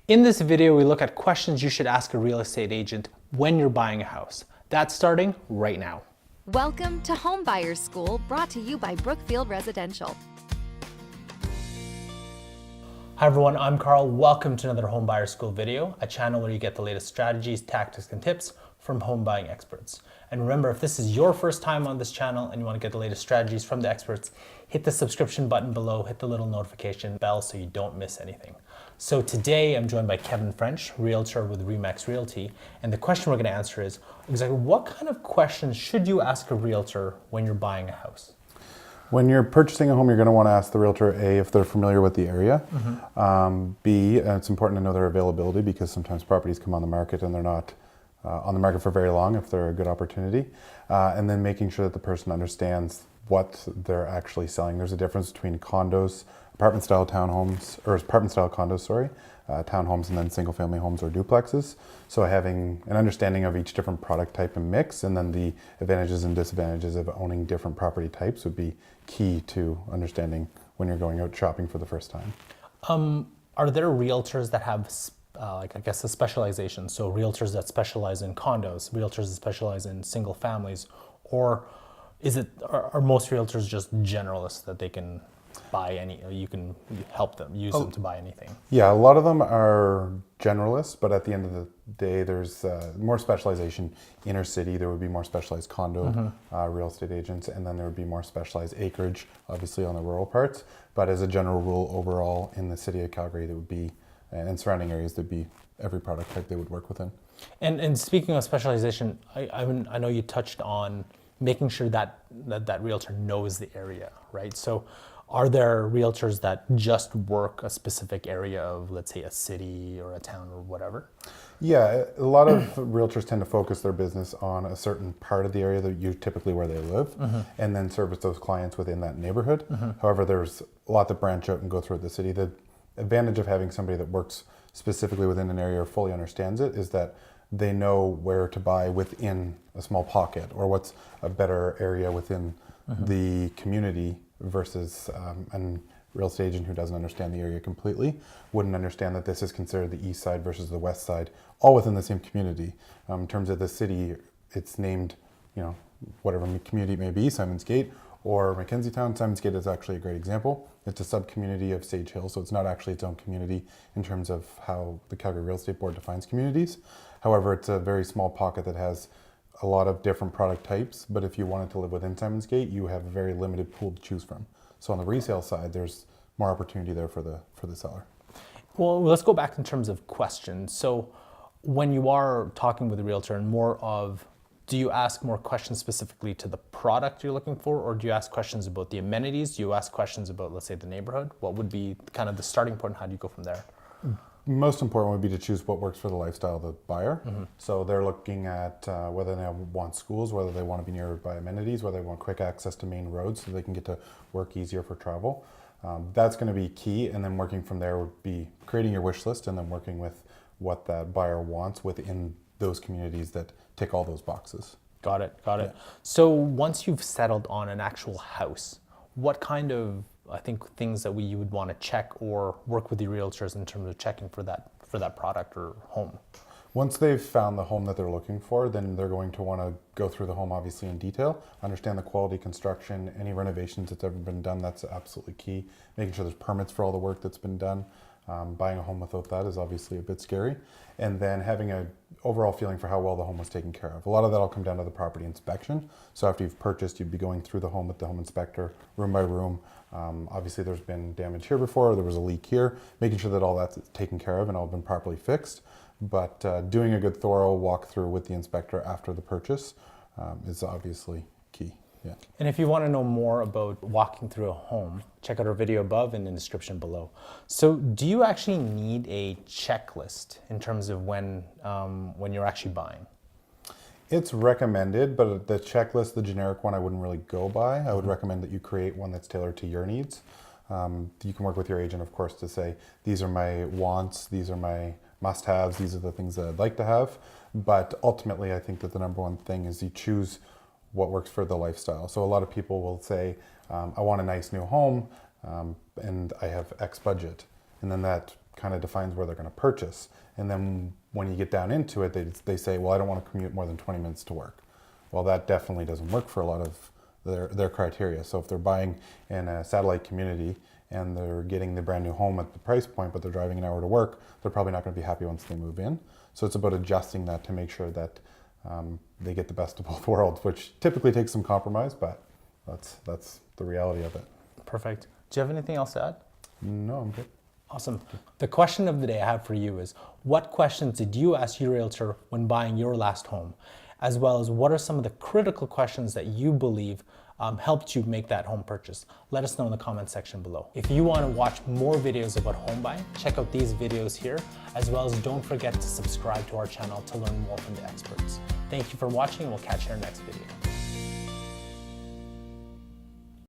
In this video, we look at questions you should ask a real estate agent when you're buying a house. That's starting right now. Welcome to Home Buyers School, brought to you by Brookfield Residential. Hi everyone, I'm Carl. Welcome to another Home Buyers School video, a channel where you get the latest strategies, tactics, and tips from home buying experts. And remember, if this is your first time on this channel and you want to get the latest strategies from the experts, hit the subscription button below, hit the little notification bell so you don't miss anything. So today I'm joined by Kevin French, Realtor with Remax Realty, and the question we're going to answer is exactly what kind of questions should you ask a realtor when you're buying a house? When you're purchasing a home, you're going to want to ask the realtor, A, if they're familiar with the area, B, it's important to know their availability because sometimes properties come on the market and they're not on the market for very long if they're a good opportunity, and then making sure that the person understands what they're actually selling. There's a difference between condos, apartment-style townhomes, or apartment-style condos, sorry, townhomes, and then single-family homes or duplexes. So having an understanding of each different product type and mix, and then the advantages and disadvantages of owning different property types would be key to understanding when you're going out shopping for the first time. Are there realtors that have a specialization? So realtors that specialize in condos, realtors that specialize in single families, or are most realtors just generalists that they can buy any, you can help them, use them to buy anything? Yeah, a lot of them are generalists, but at the end of the day, there's more specialization. Inner city, there would be more specialized condo real estate agents, and then there would be more specialized acreage, obviously on the rural parts. But as a general rule, overall in the city of Calgary, there would be, and surrounding areas, there'd be every product type they would work within. And speaking of specialization, I know you touched on making sure that realtor knows the area, right? So are there realtors that just work a specific area of, let's say, a city or a town or whatever? Yeah, a lot of realtors tend to focus their business on a certain part of the area that you typically where they live, and then service those clients within that neighborhood. However, there's a lot that branch out and go throughout the city. The advantage of having somebody that works specifically within an area or fully understands it is that they know where to buy within a small pocket or what's a better area within the community versus a real estate agent who doesn't understand the area completely wouldn't understand that this is considered the east side versus the west side, all within the same community. In terms of the city, it's named, whatever community it may be, Simons Gate or Mackenzie Town. Simons Gate is actually a great example. It's a sub-community of Sage Hill, so it's not actually its own community in terms of how the Calgary Real Estate Board defines communities. However, it's a very small pocket that has a lot of different product types, but if you wanted to live within Simons Gate, you have a very limited pool to choose from. So on the resale side, there's more opportunity there for the seller. Well, let's go back in terms of questions. So when you are talking with a realtor and do you ask more questions specifically to the product you're looking for, or do you ask questions about the amenities? Do you ask questions about, let's say, the neighborhood? What would be kind of the starting point, and how do you go from there? Most important would be to choose what works for the lifestyle of the buyer. So they're looking at whether they want schools, whether they want to be nearby amenities, whether they want quick access to main roads so they can get to work easier for travel. That's going to be key, and then working from there would be creating your wish list and then working with what that buyer wants within those communities that tick all those boxes. Got it. So once you've settled on an actual house, what kind of things that you would want to check or work with the realtors in terms of checking for that product or home? Once they've found the home that they're looking for, then they're going to want to go through the home obviously in detail, understand the quality, construction, any renovations that's ever been done. That's absolutely key. Making sure there's permits for all the work that's been done. Buying a home without that is obviously a bit scary. And then having an overall feeling for how well the home was taken care of. A lot of that will come down to the property inspection. So after you've purchased, you'd be going through the home with the home inspector, room by room. Obviously there's been damage here before, or there was a leak here, making sure that all that's taken care of and all been properly fixed. But doing a good thorough walkthrough with the inspector after the purchase is obviously key. Yeah. And if you want to know more about walking through a home, check out our video above and in the description below. So do you actually need a checklist in terms of when you're actually buying? It's recommended, but the checklist, the generic one, I wouldn't really go by. I would recommend that you create one that's tailored to your needs. You can work with your agent, of course, to say, these are my wants, these are my must-haves, these are the things that I'd like to have. But ultimately, I think that the number one thing is you choose what works for the lifestyle. So a lot of people will say, I want a nice new home and I have X budget. And then that kind of defines where they're going to purchase. And then when you get down into it, they say, well, I don't want to commute more than 20 minutes to work. Well, that definitely doesn't work for a lot of their criteria. So if they're buying in a satellite community and they're getting the brand new home at the price point, but they're driving an hour to work, they're probably not going to be happy once they move in. So it's about adjusting that to make sure that they get the best of both worlds, which typically takes some compromise, but that's the reality of it. Perfect. Do you have anything else to add? No, I'm good. Awesome. The question of the day I have for you is, what questions did you ask your realtor when buying your last home? As well as what are some of the critical questions that you believe helped you make that home purchase? Let us know in the comment section below. If you want to watch more videos about home buying, check out these videos here, as well as don't forget to subscribe to our channel to learn more from the experts. Thank you for watching, and we'll catch you in our next video.